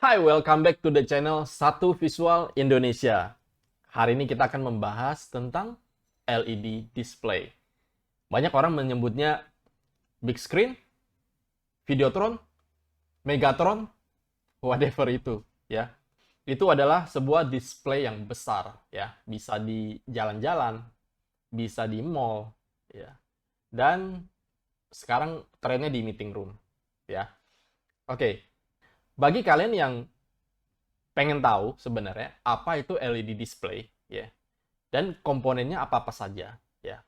Hai, welcome back to the channel Satu Visual Indonesia. Hari ini kita akan membahas tentang LED display. Banyak orang menyebutnya big screen, Videotron, Megatron, whatever itu, ya. Itu adalah sebuah display yang besar, ya. Bisa di jalan-jalan, bisa di mall, ya. Dan sekarang trennya di meeting room, ya. Oke, bagi kalian yang pengen tahu sebenarnya apa itu LED display, ya, dan komponennya apa-apa saja, ya.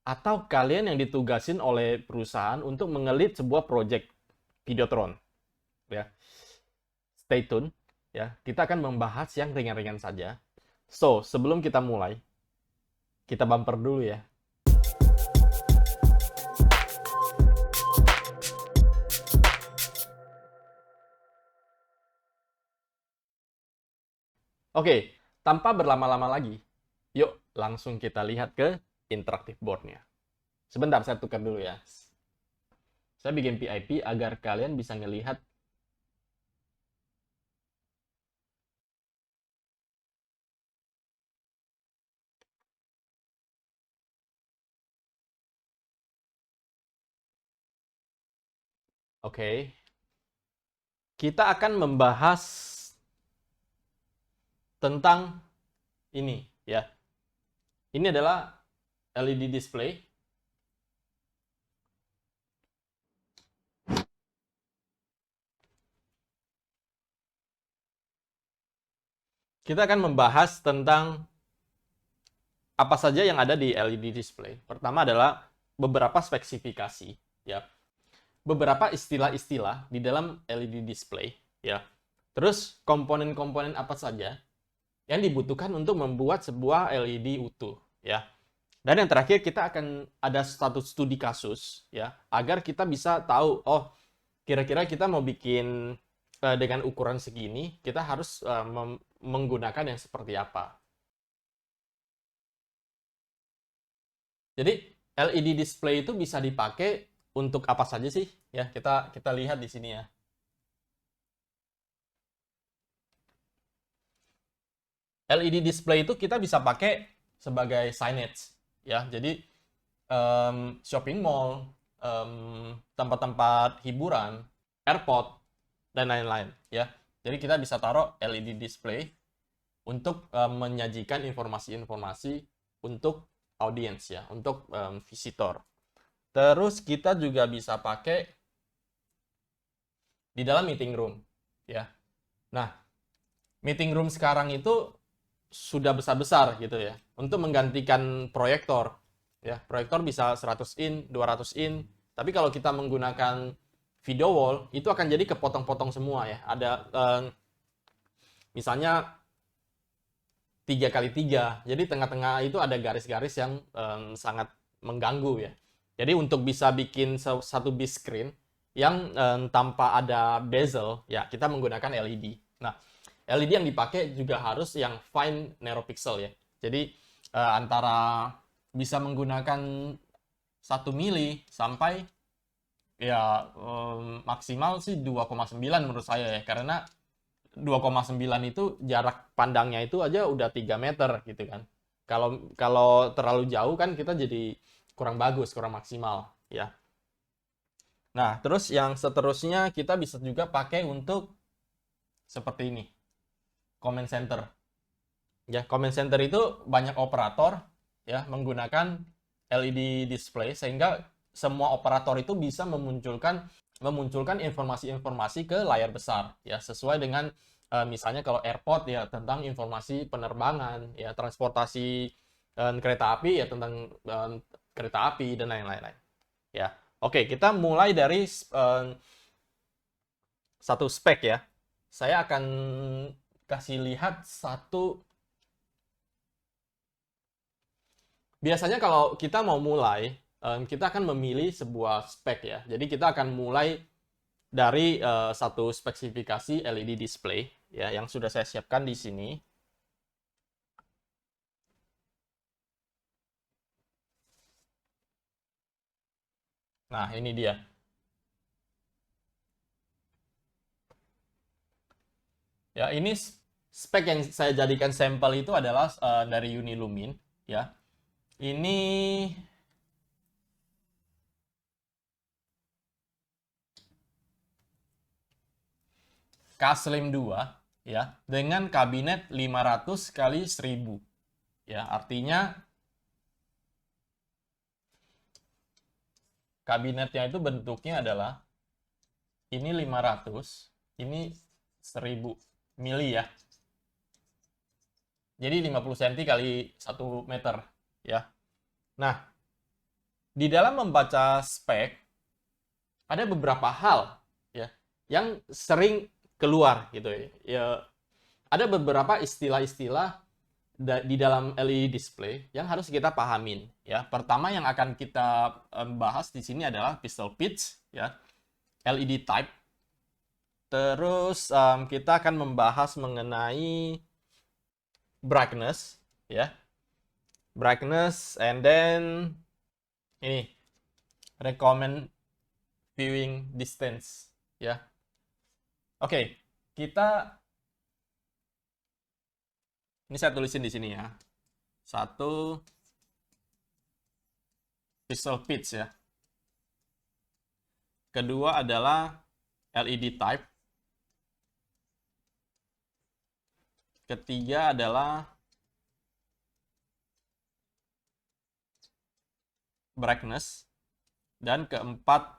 Atau kalian yang ditugasin oleh perusahaan untuk mengelit sebuah project Videotron, ya. Stay tune, ya. Kita akan membahas yang ringan-ringan saja. So, sebelum kita mulai, kita bumper dulu ya. Oke, tanpa berlama-lama lagi, yuk langsung kita lihat ke interaktif board-nya. Sebentar, saya tukar dulu ya. Saya bikin PIP agar kalian bisa ngelihat. Oke, kita akan membahas tentang ini ya. Ini adalah LED display. Kita akan membahas tentang apa saja yang ada di LED display. Pertama adalah beberapa spesifikasi ya. Beberapa istilah-istilah di dalam LED display ya. Terus komponen-komponen apa saja yang dibutuhkan untuk membuat sebuah LED utuh ya. Dan yang terakhir kita akan ada satu studi kasus ya agar kita bisa tahu oh kira-kira kita mau bikin dengan ukuran segini kita harus menggunakan yang seperti apa. Jadi LED display itu bisa dipakai untuk apa saja sih? Ya, kita lihat di sini ya. LED display itu kita bisa pakai sebagai signage ya. Jadi shopping mall, tempat-tempat hiburan, airport dan lain-lain ya. Jadi kita bisa taruh LED display untuk menyajikan informasi-informasi untuk audiens ya, untuk visitor. Terus kita juga bisa pakai di dalam meeting room ya. Nah, meeting room sekarang itu sudah besar-besar gitu ya. Untuk menggantikan proyektor ya. Proyektor bisa 100 in, 200 in. Tapi kalau kita menggunakan video wall itu akan jadi kepotong-potong semua ya. Ada misalnya 3x3. Jadi tengah-tengah itu ada garis-garis yang sangat mengganggu ya. Jadi untuk bisa bikin satu big screen yang tanpa ada bezel, ya kita menggunakan LED. Nah, LED yang dipakai juga harus yang fine narrow pixel ya. Jadi antara bisa menggunakan 1 mili sampai ya maksimal sih 2,9 menurut saya ya. Karena 2,9 itu jarak pandangnya itu aja udah 3 meter gitu kan. Kalau kalau terlalu jauh kan kita jadi kurang bagus, kurang maksimal ya. Nah, terus yang seterusnya kita bisa juga pakai untuk seperti ini. Comment center. Ya, comment center itu banyak operator ya menggunakan LED display sehingga semua operator itu bisa memunculkan informasi-informasi ke layar besar ya sesuai dengan misalnya kalau airport ya tentang informasi penerbangan ya transportasi kereta api ya tentang kereta api dan lain-lain ya. Oke, kita mulai dari satu spek ya. Saya akan kasih lihat satu. Biasanya kalau kita mau mulai, kita akan memilih sebuah spek ya. Jadi kita akan mulai dari satu spesifikasi LED display ya yang sudah saya siapkan di sini. Nah, ini dia. Ya, ini spek yang saya jadikan sampel itu adalah dari Unilumin, ya. Ini K-Slim 2, ya, dengan kabinet 500 kali 1000. Ya, artinya kabinetnya itu bentuknya adalah ini 500, ini 1000 mili ya. Jadi 50 cm kali 1 meter ya. Nah, di dalam membaca spek ada beberapa hal ya yang sering keluar gitu ya. Ya, ada beberapa istilah-istilah di dalam LED display yang harus kita pahamin ya. Pertama yang akan kita bahas di sini adalah pixel pitch ya, LED type. Terus kita akan membahas mengenai brightness ya. Brightness and then ini recommend viewing distance ya. Oke, kita ini saya tulisin di sini ya. Satu pixel pitch ya. Kedua adalah LED type. Ketiga adalah brightness. Dan keempat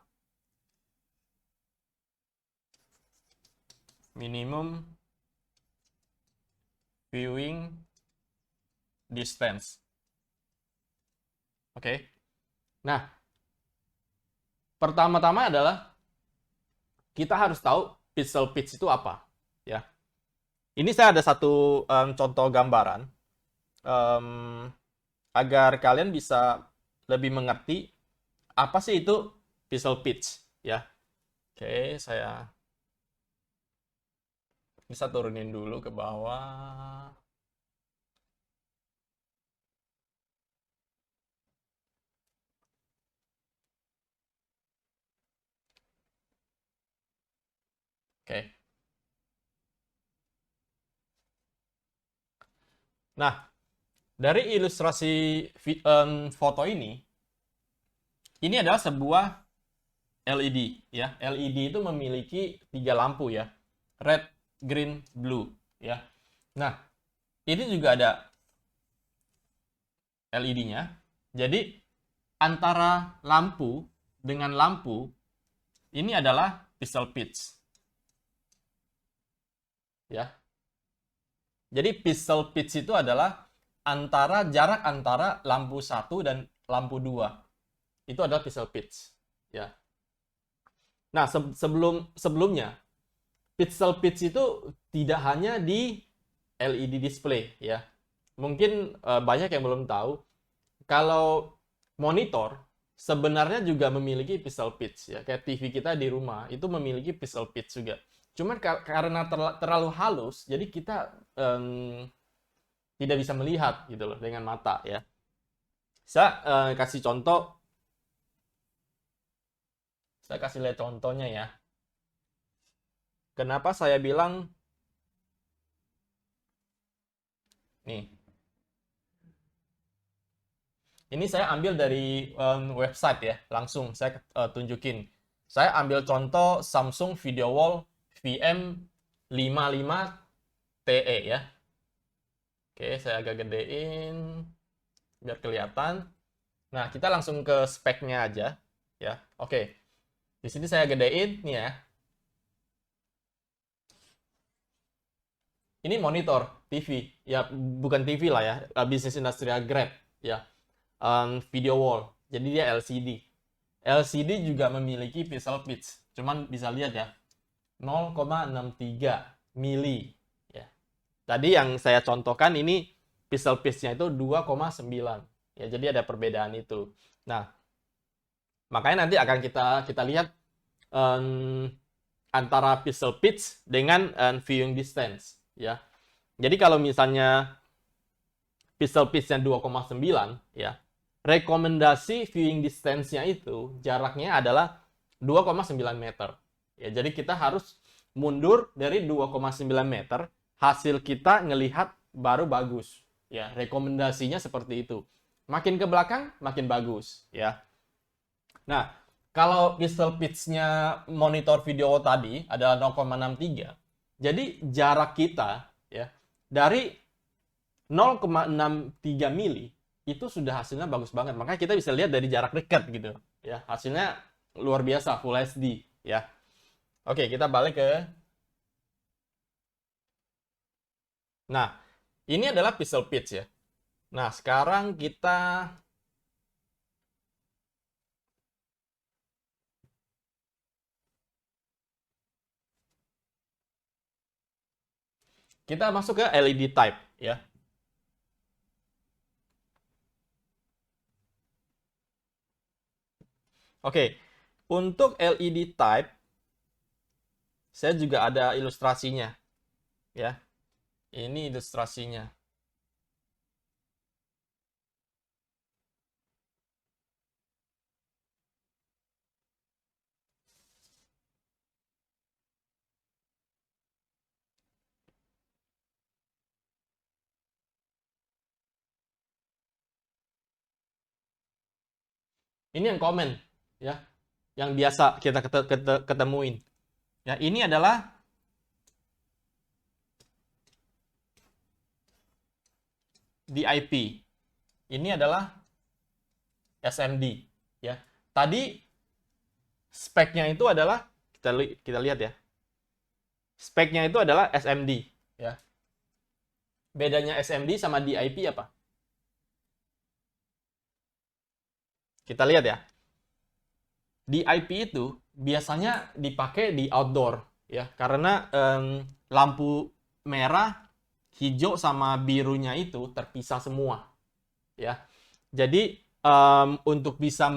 minimum viewing distance. Oke. Nah, pertama-tama adalah kita harus tahu pixel pitch itu apa, ya. Ini saya ada satu contoh gambaran agar kalian bisa lebih mengerti apa sih itu pixel pitch, ya. Oke, saya bisa turunin dulu ke bawah. Oke. Nah, dari ilustrasi foto ini adalah sebuah LED ya. LED itu memiliki 3 lampu ya. Red, green, blue ya. Nah, ini juga ada LED-nya. Jadi antara lampu dengan lampu ini adalah pixel pitch. Ya. Jadi pixel pitch itu adalah jarak antara lampu 1 dan lampu 2. Itu adalah pixel pitch, ya. Nah, sebelumnya pixel pitch itu tidak hanya di LED display, ya. Mungkin banyak yang belum tahu kalau monitor sebenarnya juga memiliki pixel pitch ya. Kayak TV kita di rumah itu memiliki pixel pitch juga. Cuman karena terlalu halus, jadi kita tidak bisa melihat gitu loh dengan mata ya. Saya kasih contoh. Saya kasih lihat contohnya ya. Kenapa saya bilang nih. Ini saya ambil dari website ya, langsung saya tunjukin. Saya ambil contoh Samsung Video Wall VM55TE ya. Oke, saya agak gedein biar kelihatan. Nah, kita langsung ke speknya aja ya. Oke. Di sini saya gedein nih ya. Ini monitor TV ya, bukan TV lah ya, business industrial grade ya. Video wall. Jadi dia LCD. LCD juga memiliki pixel pitch. Cuman bisa lihat ya. 0,63 mili ya. Tadi yang saya contohkan ini pixel pitch-nya itu 2,9. Ya, jadi ada perbedaan itu. Nah, makanya nanti akan kita lihat antara pixel pitch dengan viewing distance ya. Jadi kalau misalnya pixel pitch-nya 2,9 ya, rekomendasi viewing distance-nya itu jaraknya adalah 2,9 meter. Ya, jadi kita harus mundur dari 2,9 meter, hasil kita ngelihat baru bagus. Ya, rekomendasinya seperti itu. Makin ke belakang, makin bagus. Ya. Nah, kalau pixel pitch-nya monitor video tadi adalah 0,63, jadi jarak kita ya dari 0,63 mili itu sudah hasilnya bagus banget. Makanya kita bisa lihat dari jarak dekat gitu. Ya, hasilnya luar biasa Full HD ya. Oke, kita balik ke. Nah, ini adalah pixel pitch ya. Nah, sekarang kita masuk ke LED type ya. Oke, untuk LED type saya juga ada ilustrasinya ya. Ini ilustrasinya. Ini yang komen ya, yang biasa kita ketemuin. Ya, ini adalah DIP. Ini adalah SMD ya. Tadi speknya itu adalah kita lihat ya. Speknya itu adalah SMD ya. Bedanya SMD sama DIP apa? Kita lihat ya. DIP itu biasanya dipakai di outdoor ya, karena lampu merah, hijau sama birunya itu terpisah semua ya. Jadi untuk bisa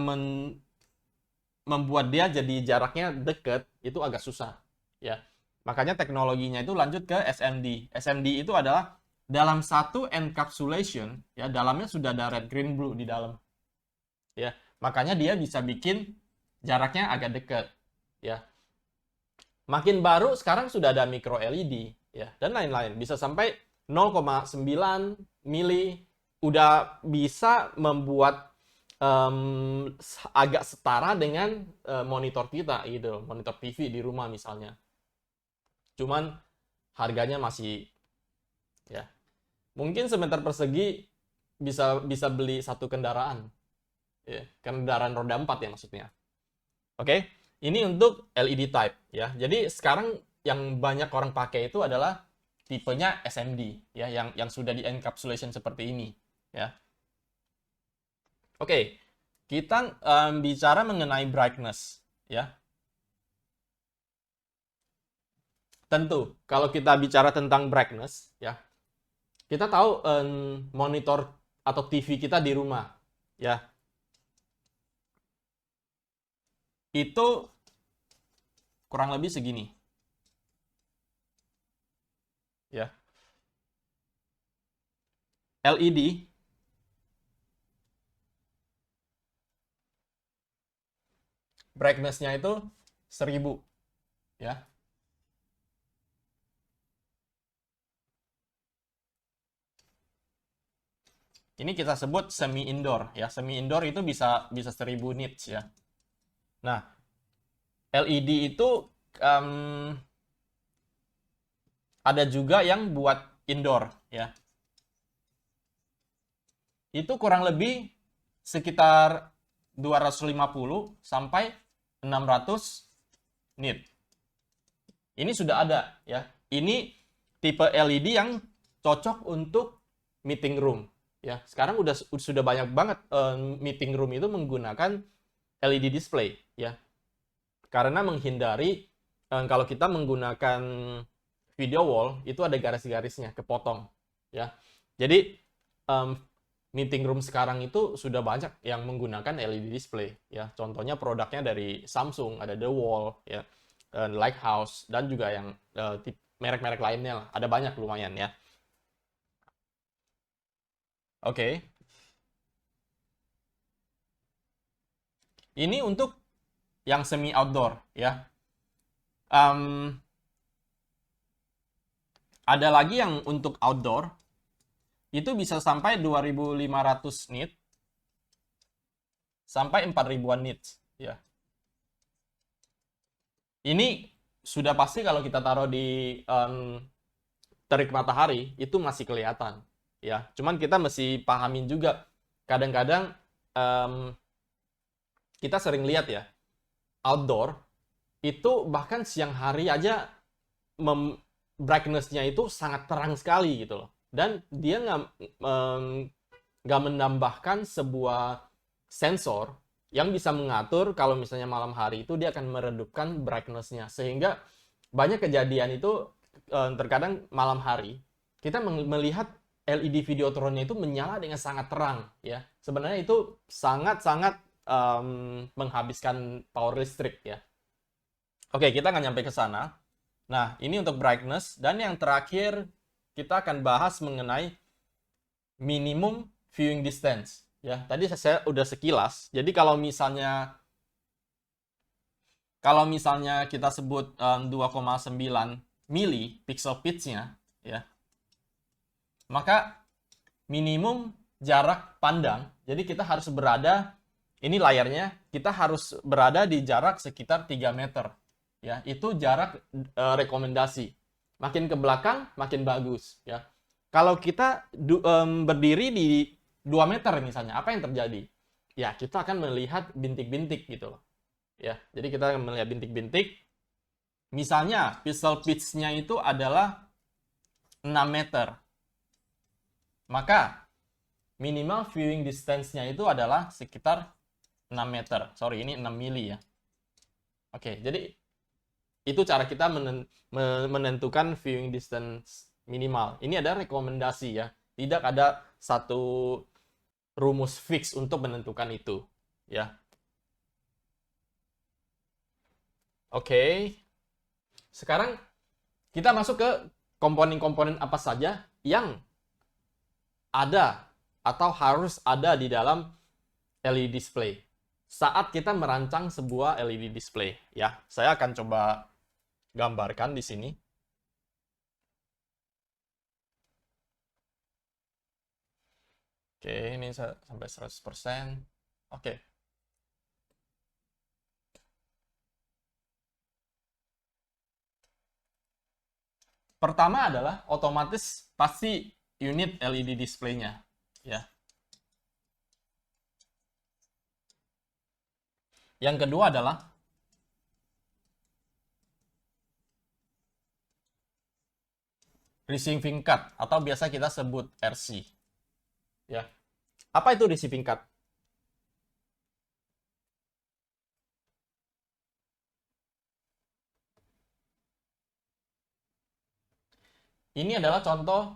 membuat dia jadi jaraknya deket itu agak susah ya. Makanya teknologinya itu lanjut ke SMD. SMD itu adalah dalam satu encapsulation ya, dalamnya sudah ada red green blue di dalam ya. Makanya dia bisa bikin jaraknya agak dekat ya. Makin baru sekarang sudah ada micro LED ya dan lain-lain, bisa sampai 0,9 mili, udah bisa membuat agak setara dengan monitor kita gitu, monitor TV di rumah misalnya. Cuman harganya masih ya, mungkin semeter persegi bisa bisa beli satu kendaraan ya, kendaraan roda 4 ya maksudnya. Oke, ini untuk LED type ya. Jadi sekarang yang banyak orang pakai itu adalah tipenya SMD ya, yang sudah di encapsulation seperti ini ya. Oke, kita bicara mengenai brightness ya. Tentu kalau kita bicara tentang brightness ya, kita tahu monitor atau TV kita di rumah ya, itu kurang lebih segini ya. LED brightness-nya itu 1000 ya. Ini kita sebut semi indoor ya. Semi indoor itu bisa bisa 1000 nits ya. Nah, LED itu ada juga yang buat indoor ya. Itu kurang lebih sekitar 250 sampai 600 nit. Ini sudah ada ya. Ini tipe LED yang cocok untuk meeting room ya. Sekarang sudah banyak banget meeting room itu menggunakan LED display ya. Karena menghindari kalau kita menggunakan video wall itu ada garis-garisnya kepotong ya. Jadi meeting room sekarang itu sudah banyak yang menggunakan LED display ya. Contohnya produknya dari Samsung, ada The Wall ya, Lighthouse, dan juga yang merek-merek lainnya lah. Ada banyak lumayan ya. Oke. Ini untuk yang semi outdoor ya. Ada lagi yang untuk outdoor, itu bisa sampai 2500 nit sampai 4000-an nits ya. Ini sudah pasti kalau kita taruh di terik matahari itu masih kelihatan ya. Cuman kita mesti pahamin juga kadang-kadang kita sering lihat ya, outdoor itu bahkan siang hari aja brightness-nya itu sangat terang sekali gitu loh. Dan dia nggak menambahkan sebuah sensor yang bisa mengatur kalau misalnya malam hari itu dia akan meredupkan brightness-nya. Sehingga banyak kejadian itu terkadang malam hari kita melihat LED Videotron-nya itu menyala dengan sangat terang ya. Sebenarnya itu sangat-sangat menghabiskan power listrik ya. Oke, kita akan nyampe ke sana. Nah, ini untuk brightness. Dan yang terakhir, kita akan bahas mengenai minimum viewing distance. Ya, tadi saya udah sekilas. Jadi kalau misalnya kita sebut 2,9 mili pixel pitch-nya, ya, maka minimum jarak pandang. Jadi kita harus berada, ini layarnya, kita harus berada di jarak sekitar 3 meter. Ya, itu jarak rekomendasi. Makin ke belakang, makin bagus. Ya, kalau kita berdiri di 2 meter misalnya, apa yang terjadi? Ya, kita akan melihat bintik-bintik gitu loh. Ya, jadi kita akan melihat bintik-bintik. Misalnya, pixel pitch-nya itu adalah 6 meter. Maka, minimal viewing distance-nya itu adalah sekitar 6 meter. Sorry, ini 6 mili ya. Oke, jadi itu cara kita menentukan viewing distance minimal. Ini ada rekomendasi ya. Tidak ada satu rumus fix untuk menentukan itu. Ya. Oke. Sekarang kita masuk ke komponen-komponen apa saja yang ada atau harus ada di dalam LED display saat kita merancang sebuah LED display ya. Saya akan coba gambarkan di sini. Oke, ini sampai 100%. Oke. Pertama adalah otomatis pasti unit LED display-nya ya. Yang kedua adalah receiving card atau biasa kita sebut RC. Ya. Apa itu receiving card? Ini adalah contoh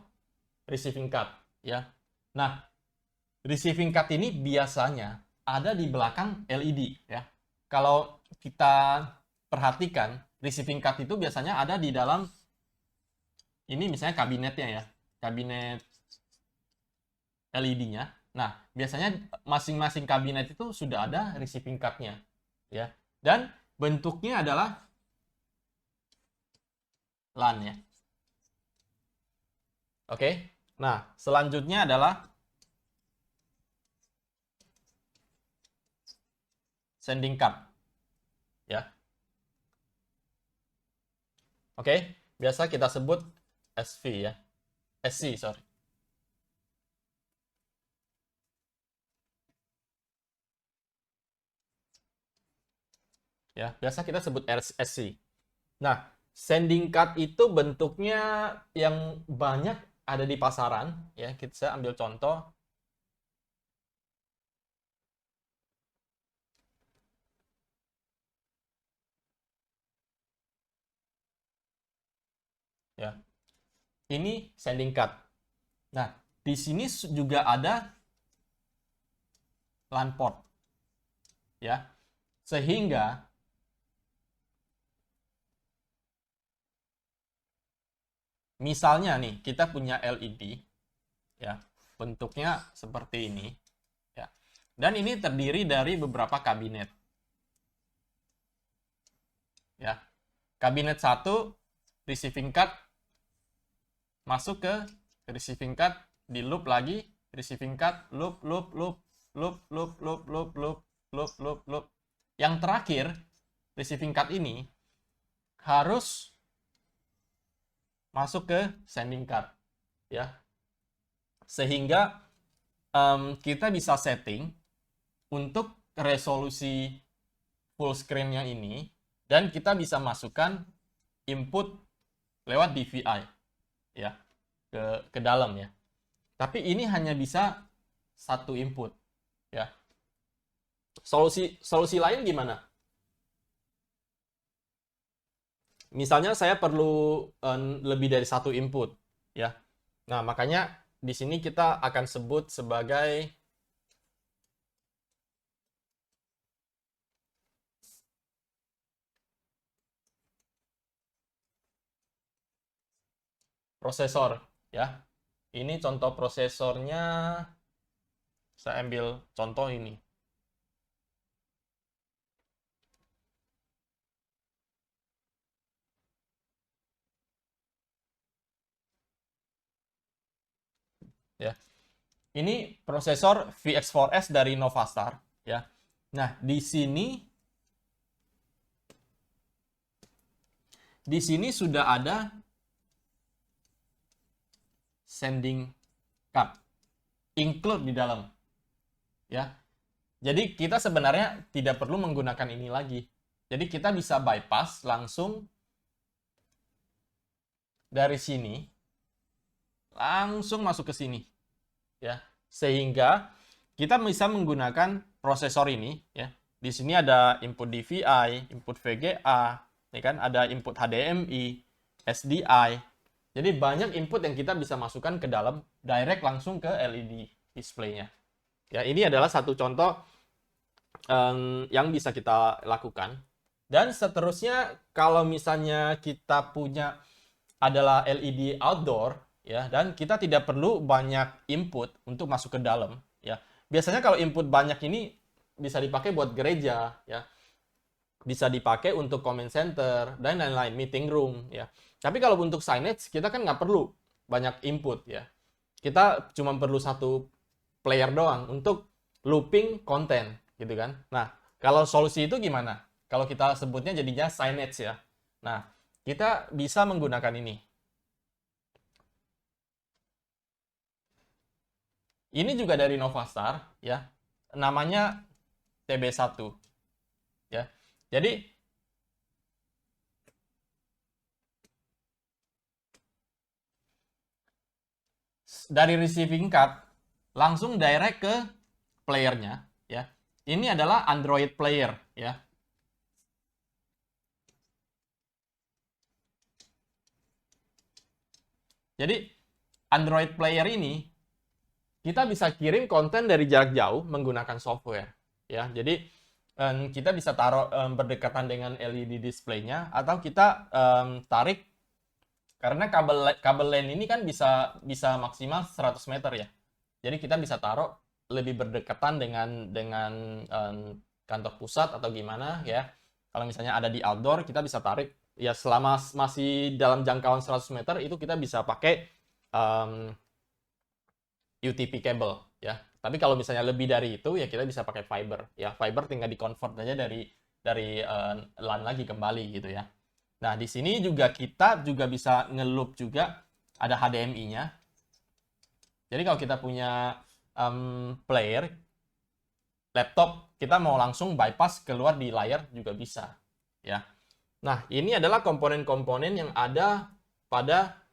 receiving card ya. Nah, receiving card ini biasanya ada di belakang LED ya. Kalau kita perhatikan, receiving card itu biasanya ada di dalam ini misalnya kabinetnya ya. Kabinet LED-nya. Nah, biasanya masing-masing kabinet itu sudah ada receiving card-nya ya. Dan bentuknya adalah LAN ya. Oke. Nah, selanjutnya adalah sending card. Ya. Oke, biasa kita sebut SV ya. SC, sorry. Ya, biasa kita sebut SC. Nah, sending card itu bentuknya yang banyak ada di pasaran ya. Saya ambil contoh. Ya. Ini sending card. Nah, di sini juga ada LAN port. Ya. Sehingga misalnya nih, kita punya LED ya, bentuknya seperti ini ya. Dan ini terdiri dari beberapa kabinet. Ya. Kabinet 1 receiving card masuk ke receiving card, di loop lagi, receiving card, loop, loop, loop, loop, loop, loop, loop, loop, loop, loop, loop. Yang terakhir, receiving card ini harus masuk ke sending card, ya. Sehingga kita bisa setting untuk resolusi full screen-nya ini, dan kita bisa masukkan input lewat DVI, ya, ke dalam ya. Tapi ini hanya bisa satu input, ya. Solusi lain gimana? Misalnya saya perlu lebih dari satu input, ya. Nah, makanya di sini kita akan sebut sebagai prosesor, ya. Ini contoh prosesornya, saya ambil contoh ini. Ya. Ini prosesor VX4S dari Novastar, ya. Nah, di sini sudah ada sending card include di dalam, ya. Jadi kita sebenarnya tidak perlu menggunakan ini lagi. Jadi kita bisa bypass langsung dari sini, langsung masuk ke sini, ya. Sehingga kita bisa menggunakan prosesor ini, ya. Di sini ada input DVI, input VGA, ya kan? Ada input HDMI, SDI. Jadi banyak input yang kita bisa masukkan ke dalam direct langsung ke LED display-nya. Ya, ini adalah satu contoh yang bisa kita lakukan. Dan seterusnya, kalau misalnya kita punya adalah LED outdoor, ya, dan kita tidak perlu banyak input untuk masuk ke dalam, ya. Biasanya kalau input banyak ini bisa dipakai buat gereja, ya, bisa dipakai untuk comment center dan lain-lain, meeting room, ya. Tapi kalau untuk signage kita kan nggak perlu banyak input, ya. Kita cuma perlu satu player doang untuk looping konten, gitu kan. Nah, kalau solusi itu gimana? Kalau kita sebutnya jadinya signage, ya. Nah, kita bisa menggunakan ini. Ini juga dari Novastar, ya. Namanya TB1, ya. Jadi dari receiving card langsung direct ke playernya, ya. Ini adalah Android player, ya. Jadi Android player ini kita bisa kirim konten dari jarak jauh menggunakan software, ya. Jadi kita bisa taruh berdekatan dengan LED display-nya, atau kita tarik, karena kabel LAN ini kan bisa maksimal 100 meter, ya. Jadi kita bisa taruh lebih berdekatan dengan kantor pusat atau gimana, ya. Kalau misalnya ada di outdoor, kita bisa tarik, ya, selama masih dalam jangkauan 100 meter itu kita bisa pakai UTP cable, ya. Tapi kalau misalnya lebih dari itu, ya kita bisa pakai fiber, ya. Fiber tinggal di-convert aja dari LAN lagi kembali, gitu ya. Nah, di sini juga kita juga bisa nge-loop juga, ada HDMI-nya. Jadi kalau kita punya player laptop, kita mau langsung bypass keluar di layar juga bisa, ya. Nah, ini adalah komponen-komponen yang ada pada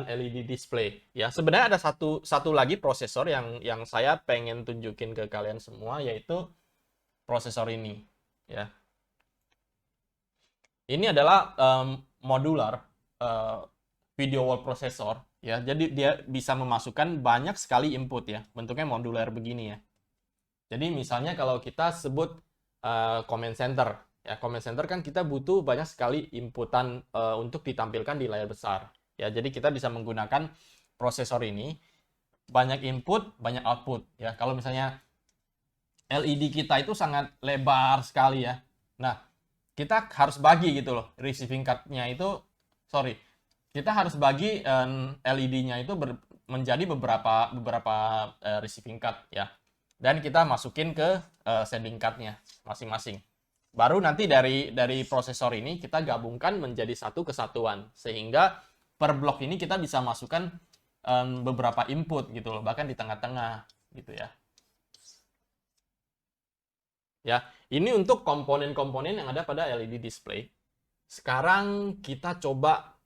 LED display, ya. Sebenarnya ada satu lagi prosesor yang saya pengen tunjukin ke kalian semua, yaitu prosesor ini, ya. Ini adalah modular video wall processor, ya. Jadi dia bisa memasukkan banyak sekali input, ya. Bentuknya modular begini, ya. Jadi misalnya kalau kita sebut comment center, ya, comment center kan kita butuh banyak sekali inputan untuk ditampilkan di layar besar, ya. Jadi kita bisa menggunakan prosesor ini, banyak input banyak output, ya. Kalau misalnya LED kita itu sangat lebar sekali ya. Nah, kita harus bagi gitu loh receiving card-nya itu, sorry, kita harus bagi LED-nya itu menjadi beberapa beberapa receiving card ya. Dan kita masukin ke sending card-nya masing-masing. Baru nanti dari prosesor ini kita gabungkan menjadi satu kesatuan, sehingga per blok ini kita bisa masukkan beberapa input gitu loh, bahkan di tengah-tengah gitu ya. Ya, ini untuk komponen-komponen yang ada pada LED display. Sekarang kita coba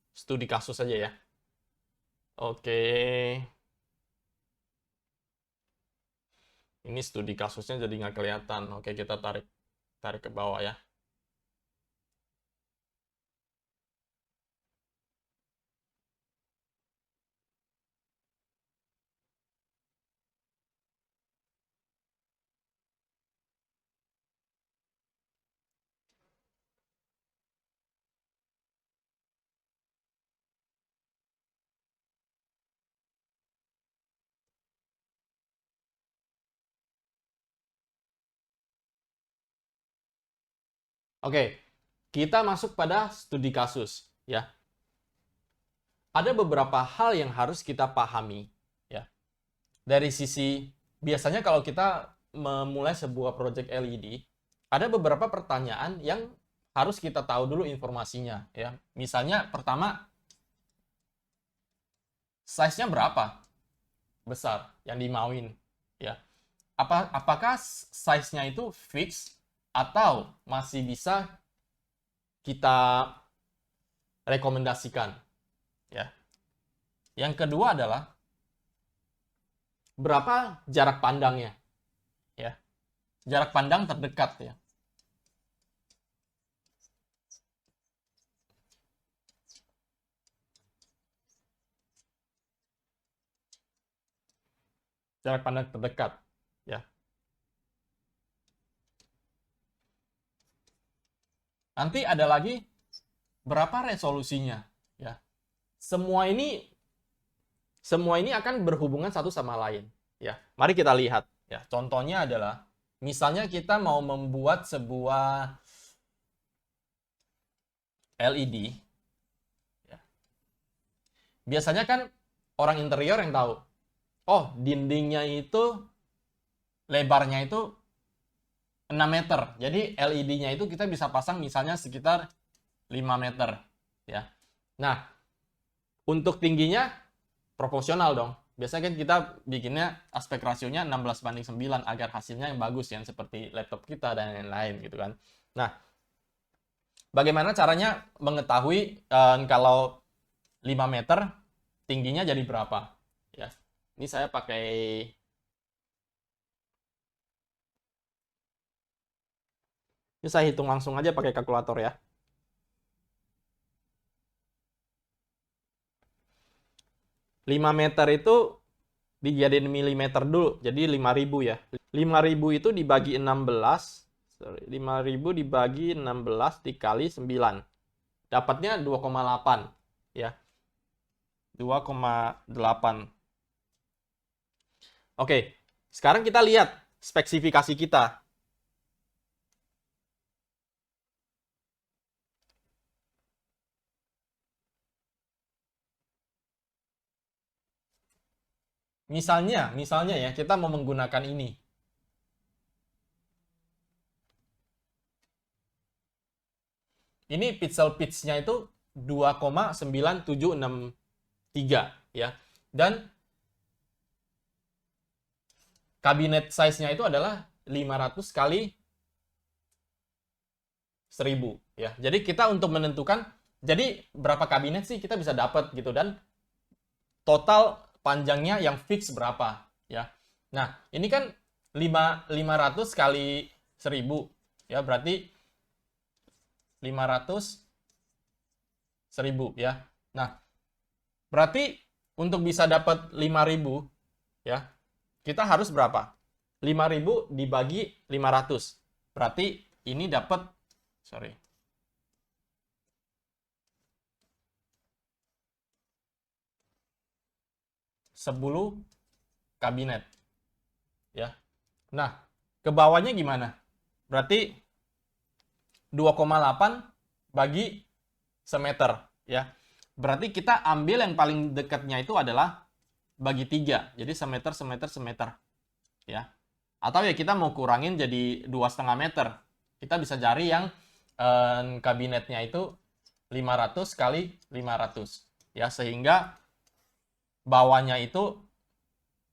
studi kasus saja ya. Oke. Ini studi kasusnya jadi nggak kelihatan. Oke, kita tarik tarik ke bawah ya. Oke, kita masuk pada studi kasus ya. Ada beberapa hal yang harus kita pahami ya. Dari sisi biasanya kalau kita memulai sebuah project LED, ada beberapa pertanyaan yang harus kita tahu dulu informasinya ya. Misalnya pertama, size-nya berapa besar yang dimauin ya. Apakah size-nya itu fix atau masih bisa kita rekomendasikan ya. Yang kedua adalah berapa jarak pandangnya ya. Jarak pandang terdekat ya. Jarak pandang terdekat ya. Nanti ada lagi berapa resolusinya ya. Semua ini akan berhubungan satu sama lain ya. Mari kita lihat ya. Contohnya adalah misalnya kita mau membuat sebuah LED ya. Biasanya kan orang interior yang tahu. Oh, dindingnya itu lebarnya itu 6 meter. Jadi LED-nya itu kita bisa pasang misalnya sekitar 5 meter ya. Nah, untuk tingginya proporsional dong. Biasanya kan kita bikinnya aspek rasionya 16:9 agar hasilnya yang bagus yang seperti laptop kita dan lain-lain gitu kan. Nah, bagaimana caranya mengetahui kalau 5 meter tingginya jadi berapa? Ya. Ini saya pakai ini saya hitung langsung aja pakai kalkulator ya. 5 meter itu dijadiin milimeter dulu. Jadi 5.000 ya. 5.000 itu dibagi 16. Sorry, 5.000 dibagi 16 dikali 9. Dapatnya 2,8 ya. 2,8. Oke, sekarang kita lihat spesifikasi kita. Misalnya ya, kita mau menggunakan ini. Ini pixel pitch-nya itu 2,9763 ya. Dan kabinet size-nya itu adalah 500 kali 1000 ya. Jadi kita untuk menentukan jadi berapa kabinet sih kita bisa dapat gitu dan total panjangnya yang fix berapa ya. Nah, ini kan 500 kali 1000 ya, berarti 500 1000 ya. Nah, berarti untuk bisa dapat 5.000 ya, kita harus berapa? 5.000 dibagi 500. Berarti ini dapat 10 kabinet ya. Nah, Ke bawahnya gimana? Berarti 2,8 bagi semeter ya. Berarti kita ambil yang paling dekatnya itu adalah bagi 3. Jadi semeter, semeter, semeter. Ya. Atau ya kita mau kurangin jadi 2,5 meter. Kita bisa cari yang kabinetnya itu 500 kali 500. Ya, sehingga bawahnya itu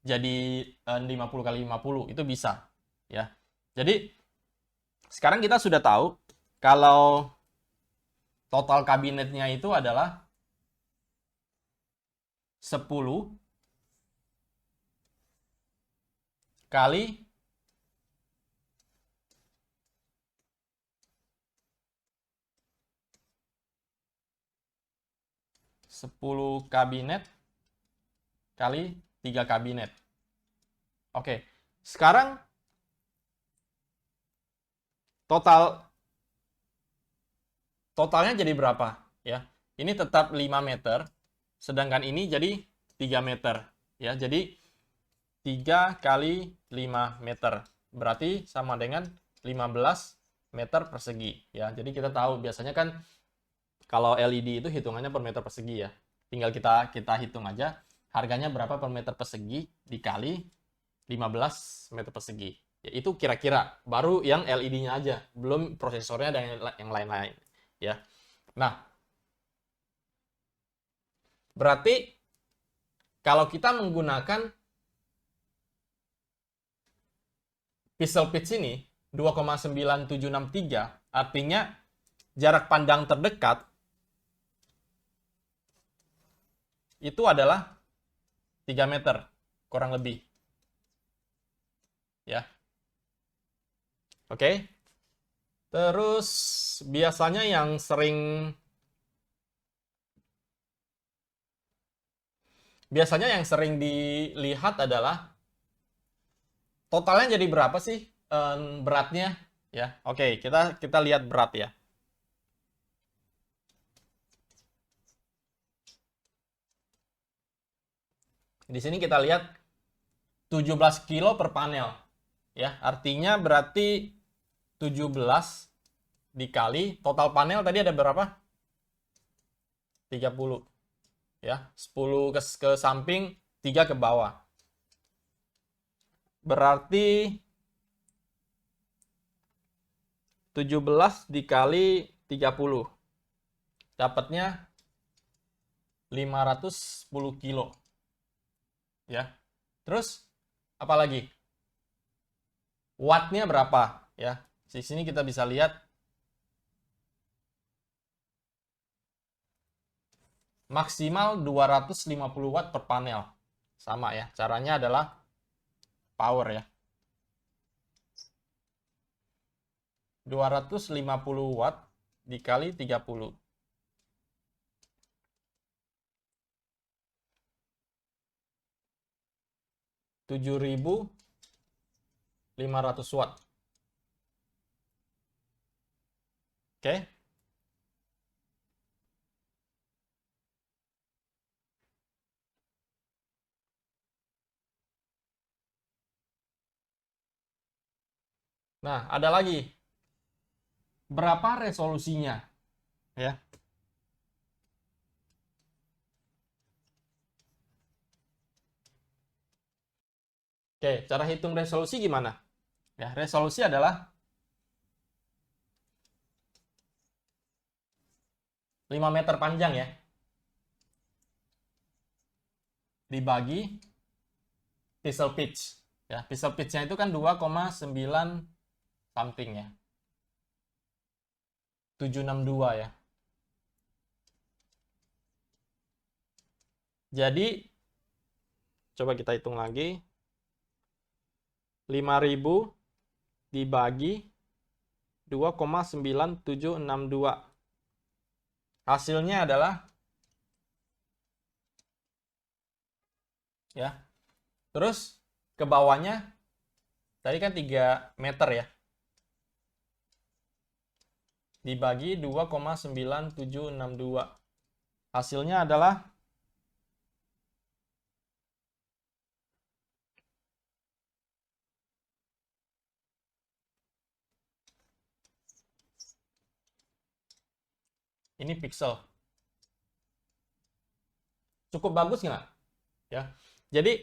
jadi 50 kali 50. Itu bisa. Ya. Jadi sekarang kita sudah tahu kalau total kabinetnya itu adalah 10 kali 10 kabinet kali 3 kabinet. Oke, sekarang totalnya jadi berapa? Ya, ini tetap 5 meter, sedangkan ini jadi 3 meter. Ya, jadi 3 kali 5 meter. Berarti sama dengan 15 meter persegi. Ya, jadi kita tahu biasanya kan kalau LED itu hitungannya per meter persegi ya. Tinggal kita hitung aja harganya berapa per meter persegi dikali 15 meter persegi. Ya, itu kira-kira baru yang LED-nya aja, belum prosesornya dan yang lain-lain ya. Nah, berarti kalau kita menggunakan pixel pitch ini 2,9763, artinya jarak pandang terdekat itu adalah 3 meter kurang lebih. Ya. Oke. Terus biasanya yang sering dilihat adalah totalnya jadi berapa sih beratnya ya. Oke, kita lihat berat ya. Di sini kita lihat 17 kilo per panel ya. Artinya berarti 17 dikali total panel tadi ada berapa? 30 ya. 10 ke samping, 3 ke bawah. Berarti 17 dikali 30. Dapatnya 510 kilo. Ya. Terus apa lagi? Wattnya berapa? Ya. Di sini kita bisa lihat maksimal 250 watt per panel. Sama ya. Caranya adalah power ya. 250 watt dikali 30. 7.500 watt. Oke. Nah, ada lagi. Berapa resolusinya? Ya. Oke, cara hitung resolusi gimana? Ya, resolusi adalah 5 meter panjang ya. Dibagi pixel pitch. Ya, pixel pitch-nya itu kan 2,9 something ya. 762 ya. Jadi coba kita hitung lagi. 5.000 dibagi 2,9762. Hasilnya adalah ya. Terus ke bawahnya tadi kan 3 meter ya. Dibagi 2,9762. Hasilnya adalah Ini pixel. Cukup bagus nggak? Ya. Jadi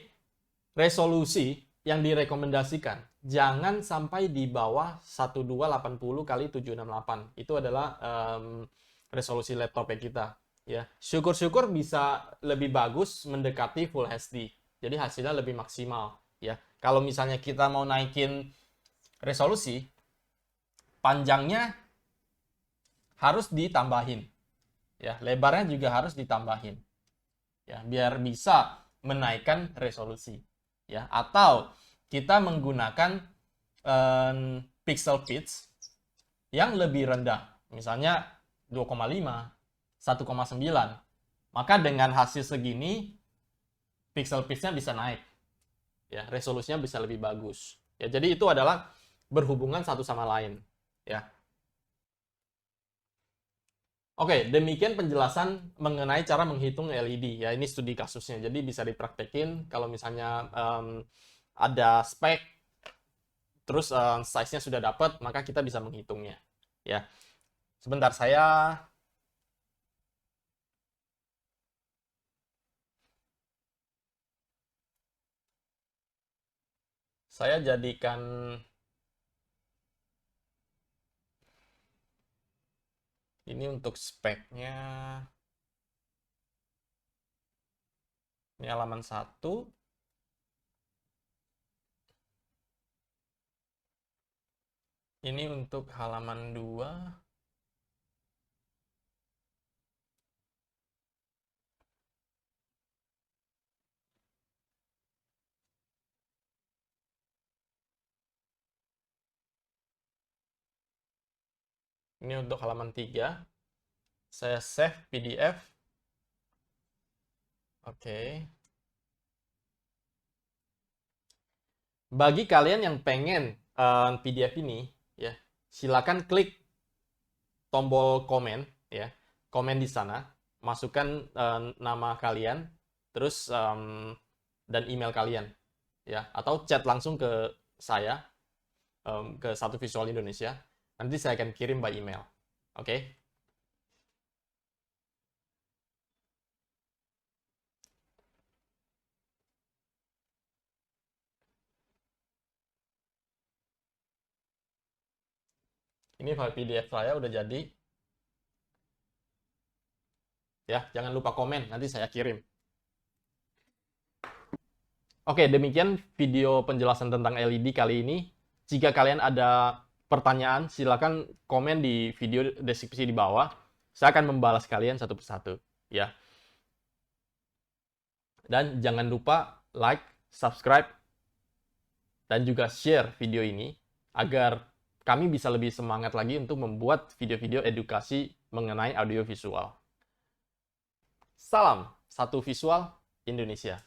resolusi yang direkomendasikan jangan sampai di bawah 1280 kali 768. Itu adalah resolusi laptop kita. Ya, syukur-syukur bisa lebih bagus mendekati Full HD. Jadi hasilnya lebih maksimal. Ya, kalau misalnya kita mau naikin resolusi, panjangnya harus ditambahin. Ya, lebarnya juga harus ditambahin. Ya, biar bisa menaikkan resolusi. Ya, atau kita menggunakan pixel pitch yang lebih rendah. Misalnya 2,5, 1,9. Maka dengan hasil segini pixel pitch-nya bisa naik. Ya, resolusinya bisa lebih bagus. Ya, jadi itu adalah berhubungan satu sama lain, ya. Oke, demikian penjelasan mengenai cara menghitung LED. Ya, ini studi kasusnya. Jadi bisa dipraktekin kalau misalnya ada spek, terus size-nya sudah dapat, maka kita bisa menghitungnya. Ya, sebentar saya jadikan ini untuk speknya. Ini halaman 1. Ini untuk halaman 2. Ini untuk halaman 3. Saya save PDF. Oke. Bagi kalian yang pengen PDF ini, ya, silakan klik tombol komen, ya, komen di sana, masukkan nama kalian, terus dan email kalian, ya, atau chat langsung ke saya, ke Satu Visual Indonesia. Nanti saya akan kirim by email. Oke? Ini file PDF saya udah jadi. Ya, jangan lupa komen, nanti saya kirim. Oke, demikian video penjelasan tentang LED kali ini. Jika kalian ada pertanyaan, silakan komen di video deskripsi di bawah. Saya akan membalas kalian satu persatu, ya. Dan jangan lupa like, subscribe, dan juga share video ini agar kami bisa lebih semangat lagi untuk membuat video-video edukasi mengenai audiovisual. Salam Satu Visual Indonesia.